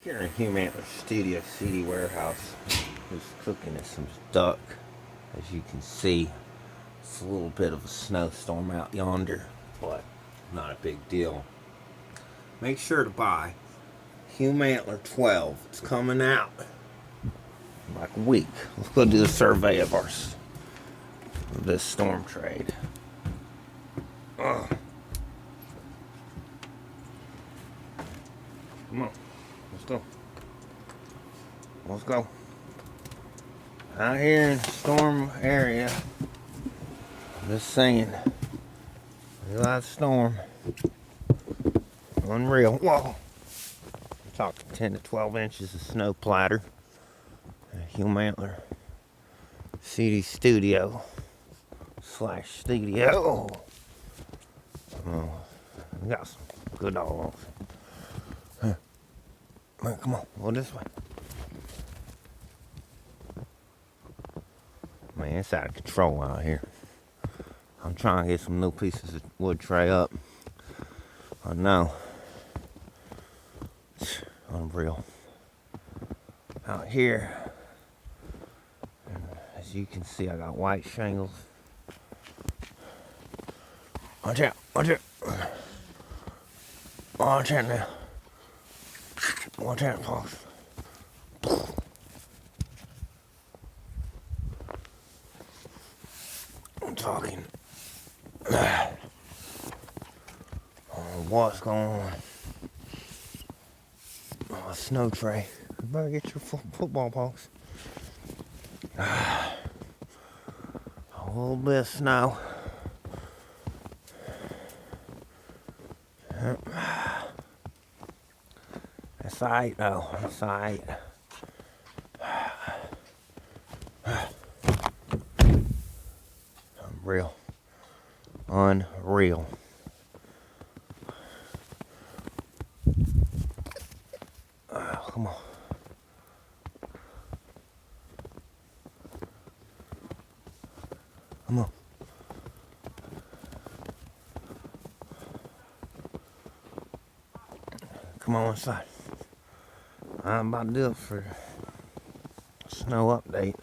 Here in Humantler Studio CD warehouse, just cooking at some duck. As you can see, it's a little bit of a snowstorm out yonder, but not a big deal. Make sure to buy Humantler 12. It's coming out in like a week. Let's go do a survey of this storm trade. Come on, let's go. Let's go. Out here in the storm area, I'm just saying, there's a lot of storm. Unreal. Whoa. I'm talking 10 to 12 inches of snow platter. Humantler CD Studio / Studio. Oh, we got some good dogs. Huh. Come on, go this way. Man, it's out of control out here. I'm trying to get some new pieces of wood tray up. I know. It's unreal. Out here, and as you can see, I got white shingles. Watch out, watch out. Watch out now. Watch out, folks. I'm talking. What's going on? Oh, a snow tray. You better get your football punks. A little bit of snow. That's alright though. That's alright. Unreal. Unreal. Come on. Come on. Come on inside. I'm about to do it for snow update.